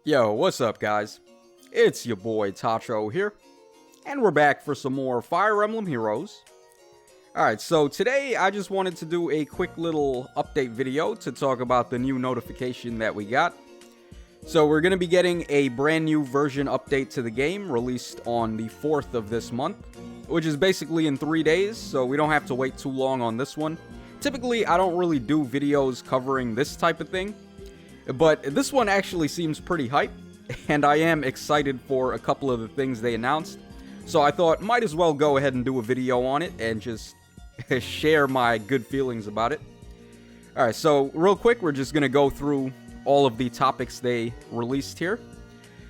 Yo, what's up, guys? It's your boy Tacho here, and we're back for some more Fire Emblem Heroes. Alright, so today I just wanted to do a quick little update video to talk about the new notification that we got. So we're going to be getting a brand new version update to the game, released on the 4th of this month, which is basically in 3 days, so we don't have to wait too long on this one. Typically, I don't really do videos covering this type of thing, but this one actually seems pretty hype, and I am excited for a couple of the things they announced. So I thought, might as well go ahead and do a video on it and just share my good feelings about it. Alright, so real quick, we're just going to go through all of the topics they released here.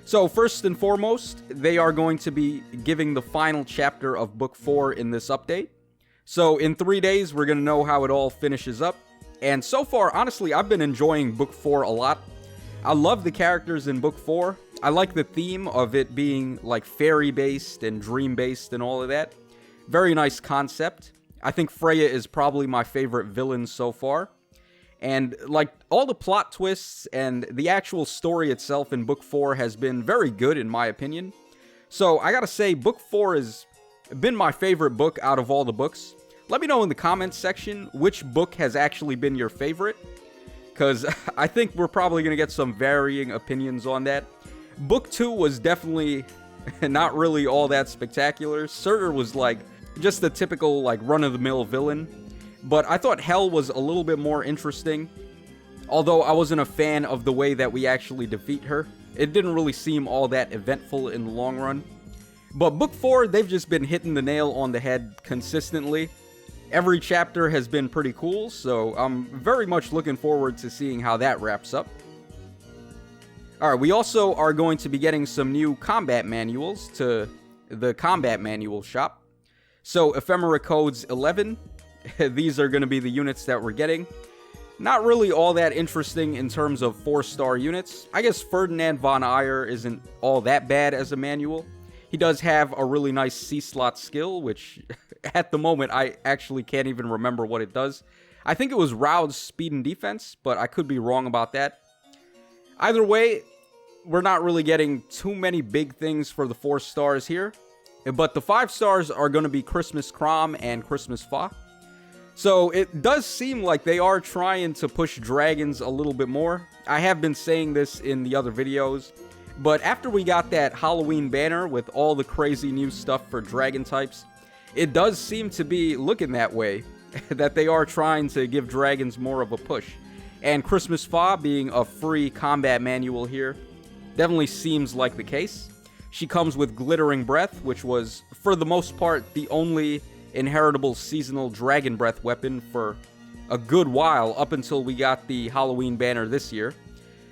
So first and foremost, they are going to be giving the final chapter of Book 4 in this update. So in 3 days, we're going to know how it all finishes up. And so far, honestly, I've been enjoying Book 4 a lot. I love the characters in Book 4. I like the theme of it being like fairy-based and dream-based and all of that. Very nice concept. I think Freya is probably my favorite villain so far. And like all the plot twists and the actual story itself in Book 4 has been very good in my opinion. So I gotta say, Book 4 has been my favorite book out of all the books. Let me know in the comments section which book has actually been your favorite, because I think we're probably going to get some varying opinions on that. Book 2 was definitely not really all that spectacular. Surtur was like just a typical like run-of-the-mill villain, but I thought Hel was a little bit more interesting, although I wasn't a fan of the way that we actually defeat her. It didn't really seem all that eventful in the long run. But Book 4, they've just been hitting the nail on the head consistently. Every chapter has been pretty cool, so I'm very much looking forward to seeing how that wraps up. Alright, we also are going to be getting some new combat manuals to the combat manual shop. So, Ephemera codes 11, these are going to be the units that we're getting. Not really all that interesting in terms of 4-star units. I guess Ferdinand von Aegir isn't all that bad as a manual. He does have a really nice C-slot skill, which at the moment I actually can't even remember what it does. I think it was Raud's speed and defense, but I could be wrong about that. Either way, we're not really getting too many big things for the 4 stars here. But the 5 stars are going to be Christmas Crom and Christmas Fa. So it does seem like they are trying to push dragons a little bit more. I have been saying this in the other videos. But after we got that Halloween banner with all the crazy new stuff for dragon types, it does seem to be looking that way, that they are trying to give dragons more of a push. And Christmas Fa being a free combat manual here definitely seems like the case. She comes with Glittering Breath, which was, for the most part, the only inheritable seasonal Dragon Breath weapon for a good while, up until we got the Halloween banner this year.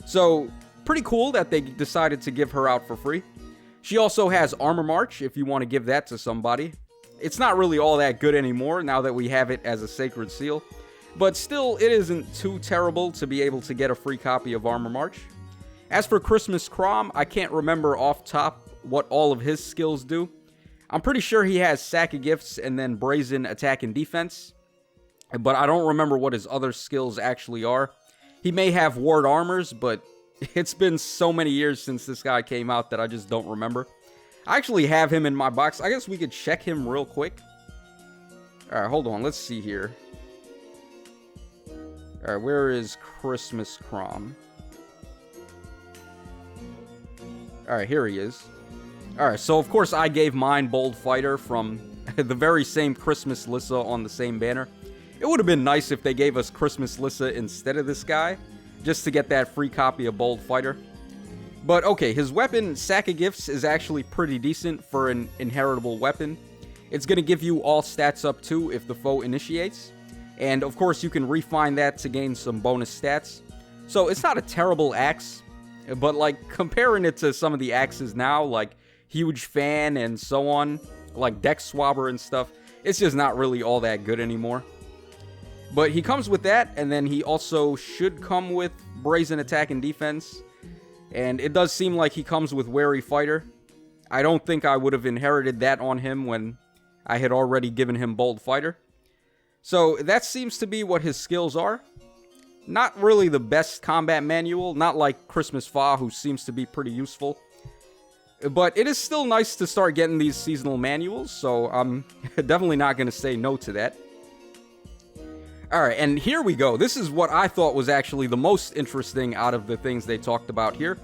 So, pretty cool that they decided to give her out for free. She also has Armor March, if you want to give that to somebody. It's not really all that good anymore now that we have it as a Sacred Seal, but still, it isn't too terrible to be able to get a free copy of Armor March. As for Christmas Crom, I can't remember off top what all of his skills do. I'm pretty sure he has Sack of Gifts and then Brazen Attack and Defense, but I don't remember what his other skills actually are. He may have Ward Armors, but it's been so many years since this guy came out that I just don't remember. I actually have him in my box. I guess we could check him real quick. Alright, hold on. Let's see here. Alright, where is Christmas Crom? Alright, here he is. Alright, so of course I gave mine Bold Fighter from the very same Christmas Lissa on the same banner. It would have been nice if they gave us Christmas Lissa instead of this guy, just to get that free copy of Bold Fighter. But okay, his weapon, Sack of Gifts, is actually pretty decent for an inheritable weapon. It's going to give you all stats up 2 if the foe initiates. And of course you can refine that to gain some bonus stats. So it's not a terrible axe, but like comparing it to some of the axes now, like Huge Fan and so on, like Dex Swabber and stuff, it's just not really all that good anymore. But he comes with that, and then he also should come with Brazen Attack and Defense. And it does seem like he comes with Wary Fighter. I don't think I would have inherited that on him when I had already given him Bold Fighter. So that seems to be what his skills are. Not really the best combat manual, not like Christmas Fa, who seems to be pretty useful. But it is still nice to start getting these seasonal manuals, so I'm definitely not going to say no to that. Alright, and here we go. This is what I thought was actually the most interesting out of the things they talked about here.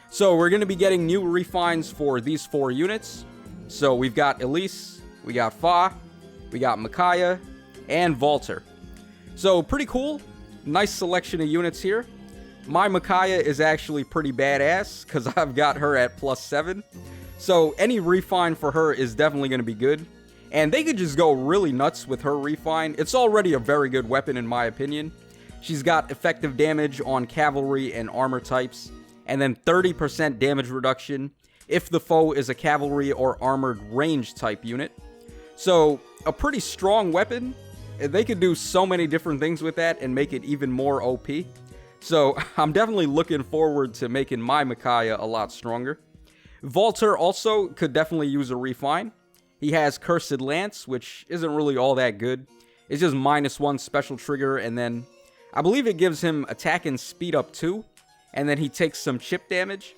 So we're going to be getting new refines for these 4 units. So we've got Elise, we got Fa, we got Micaiah, and Walter. So pretty cool. Nice selection of units here. My Micaiah is actually pretty badass because I've got her at +7. So any refine for her is definitely going to be good. And they could just go really nuts with her refine. It's already a very good weapon in my opinion. She's got effective damage on cavalry and armor types. And then 30% damage reduction if the foe is a cavalry or armored range type unit. So a pretty strong weapon. They could do so many different things with that and make it even more OP. So I'm definitely looking forward to making my Micaiah a lot stronger. Walter also could definitely use a refine. He has Cursed Lance, which isn't really all that good. It's just -1 special trigger, and then I believe it gives him attack and speed up too, and then he takes some chip damage.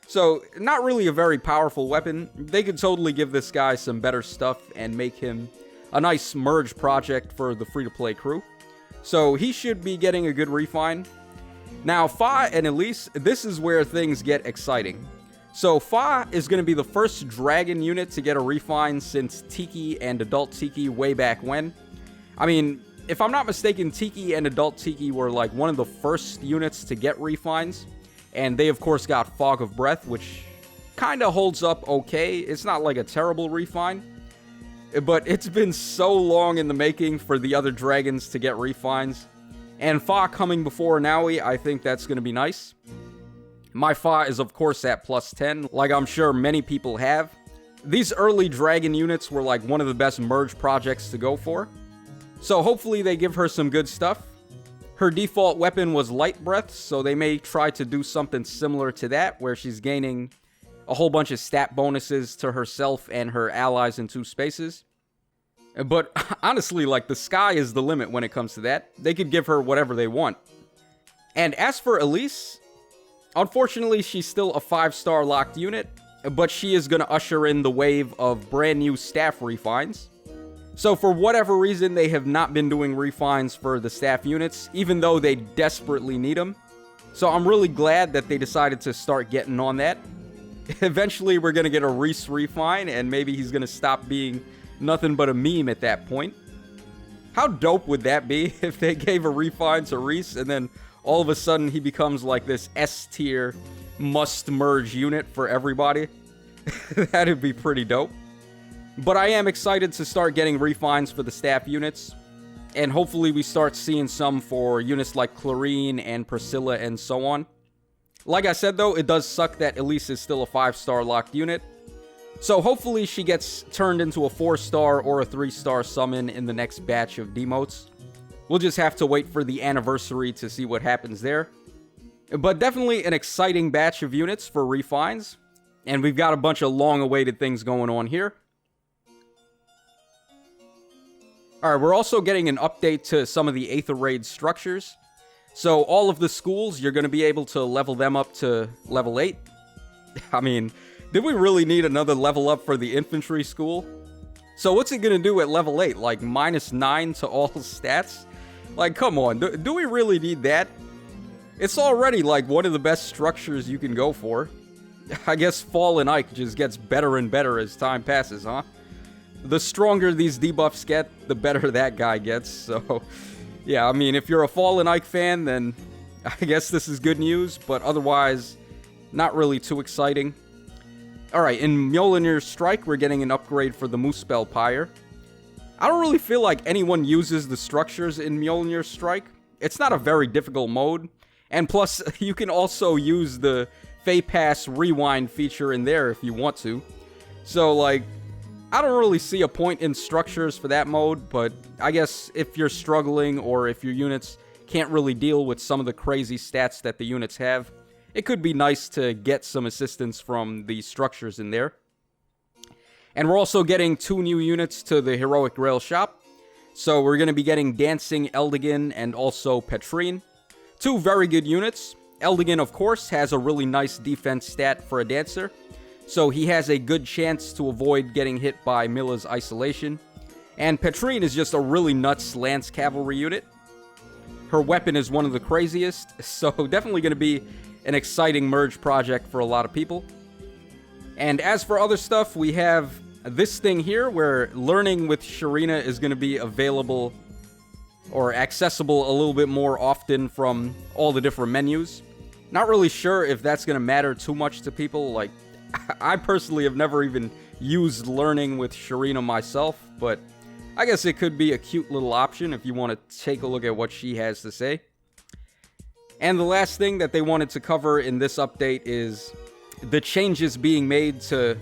So not really a very powerful weapon. They could totally give this guy some better stuff and make him a nice merge project for the free-to-play crew. So he should be getting a good refine. Now, Fa and Elise, this is where things get exciting. So Fa is going to be the first dragon unit to get a refine since Tiki and Adult Tiki way back when. I mean, if I'm not mistaken, Tiki and Adult Tiki were like one of the first units to get refines. And they, of course, got Fog of Breath, which kind of holds up okay. It's not like a terrible refine. But it's been so long in the making for the other dragons to get refines. And Fa coming before Naui, I think that's going to be nice. My Fa is, of course, at +10, like I'm sure many people have. These early dragon units were like one of the best merge projects to go for. So hopefully they give her some good stuff. Her default weapon was Light Breath, so they may try to do something similar to that, where she's gaining a whole bunch of stat bonuses to herself and her allies in 2 spaces. But honestly, like, the sky is the limit when it comes to that. They could give her whatever they want. And as for Elise, unfortunately, she's still a 5-star locked unit, but she is going to usher in the wave of brand new staff refines. So for whatever reason, they have not been doing refines for the staff units, even though they desperately need them. So I'm really glad that they decided to start getting on that. Eventually, we're going to get a Reese refine, and maybe he's going to stop being nothing but a meme at that point. How dope would that be if they gave a refine to Reese, and then all of a sudden he becomes like this S-tier must-merge unit for everybody? That'd be pretty dope. But I am excited to start getting refines for the staff units. And hopefully we start seeing some for units like Clarine and Priscilla and so on. Like I said though, it does suck that Elise is still a 5-star locked unit. So hopefully she gets turned into a 4-star or a 3-star summon in the next batch of demotes. We'll just have to wait for the anniversary to see what happens there. But definitely an exciting batch of units for refines. And we've got a bunch of long-awaited things going on here. Alright, we're also getting an update to some of the Aether Raid structures. So all of the schools, you're going to be able to level them up to level 8. I mean, did we really need another level up for the infantry school? So what's it going to do at level 8? Like -9 to all stats? Like, come on, do we really need that? It's already like one of the best structures you can go for. I guess Fallen Ike just gets better and better as time passes, huh? The stronger these debuffs get, the better that guy gets. So, yeah, I mean, if you're a Fallen Ike fan, then I guess this is good news. But otherwise, not really too exciting. Alright, in Mjolnir's Strike, we're getting an upgrade for the Muspel Pyre. I don't really feel like anyone uses the structures in Mjolnir's Strike. It's not a very difficult mode. And plus, you can also use the Fey Pass Rewind feature in there if you want to. So, like, I don't really see a point in structures for that mode, but I guess if you're struggling or if your units can't really deal with some of the crazy stats that the units have, it could be nice to get some assistance from the structures in there. And we're also getting 2 new units to the Heroic Grail shop. So we're going to be getting Dancing Eldigan and also Petrine. Two very good units. Eldigan, of course, has a really nice defense stat for a dancer, so he has a good chance to avoid getting hit by Milla's isolation. And Petrine is just a really nuts lance cavalry unit. Her weapon is one of the craziest, so definitely going to be an exciting merge project for a lot of people. And as for other stuff, we have this thing here where learning with Sharina is going to be available or accessible a little bit more often from all the different menus. Not really sure if that's going to matter too much to people. Like, I personally have never even used learning with Sharina myself, but I guess it could be a cute little option if you want to take a look at what she has to say. And the last thing that they wanted to cover in this update is the changes being made to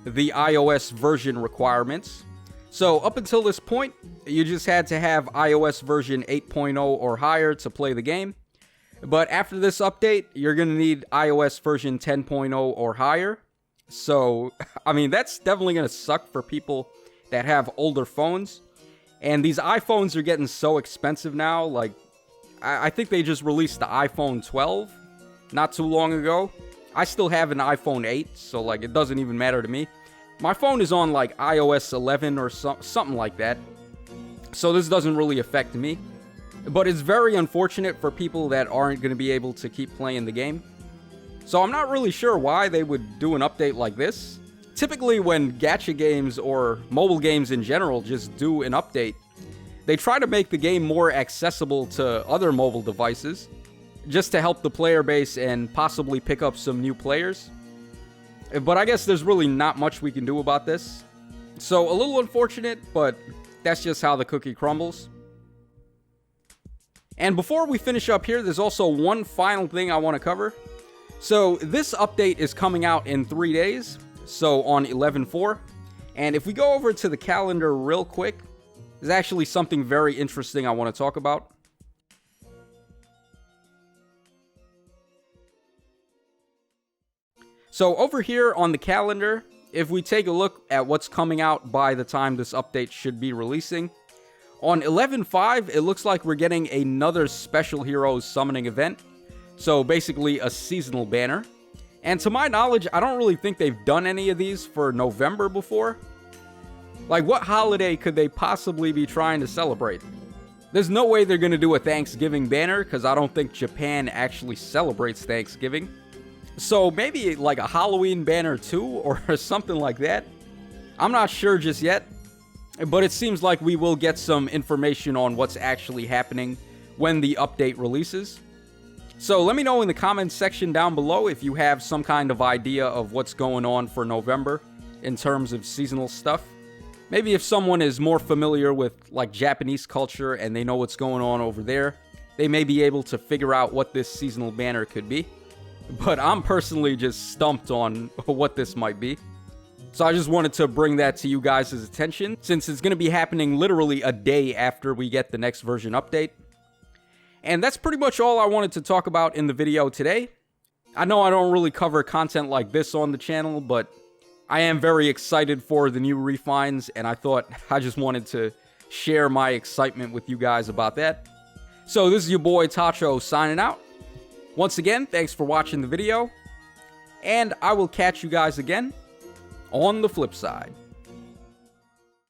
the iOS version requirements. So up until this point, you just had to have iOS version 8.0 or higher to play the game. But after this update, you're going to need iOS version 10.0 or higher. So, I mean, that's definitely going to suck for people that have older phones. And these iPhones are getting so expensive now. Like, I think they just released the iPhone 12 not too long ago. I still have an iPhone 8, so, like, it doesn't even matter to me. My phone is on, like, iOS 11 or something like that. So this doesn't really affect me. But it's very unfortunate for people that aren't going to be able to keep playing the game. So I'm not really sure why they would do an update like this. Typically, when gacha games or mobile games in general just do an update, they try to make the game more accessible to other mobile devices, just to help the player base and possibly pick up some new players. But I guess there's really not much we can do about this. So a little unfortunate, but that's just how the cookie crumbles. And before we finish up here, there's also one final thing I want to cover. So this update is coming out in 3 days. So on 11/4, and if we go over to the calendar real quick, there's actually something very interesting I want to talk about. So over here on the calendar, if we take a look at what's coming out by the time this update should be releasing, on 11/5, it looks like we're getting another Special Heroes summoning event. So basically a seasonal banner. And to my knowledge, I don't really think they've done any of these for November before. Like, what holiday could they possibly be trying to celebrate? There's no way they're going to do a Thanksgiving banner, because I don't think Japan actually celebrates Thanksgiving. So maybe like a Halloween banner too, or something like that. I'm not sure just yet, but it seems like we will get some information on what's actually happening when the update releases. So let me know in the comments section down below if you have some kind of idea of what's going on for November in terms of seasonal stuff. Maybe if someone is more familiar with like Japanese culture and they know what's going on over there, they may be able to figure out what this seasonal banner could be. But I'm personally just stumped on what this might be. So I just wanted to bring that to you guys' attention, since it's going to be happening literally a day after we get the next version update. And that's pretty much all I wanted to talk about in the video today. I know I don't really cover content like this on the channel, but I am very excited for the new refines, and I thought I just wanted to share my excitement with you guys about that. So this is your boy Tacho signing out. Once again, thanks for watching the video, and I will catch you guys again on the flip side.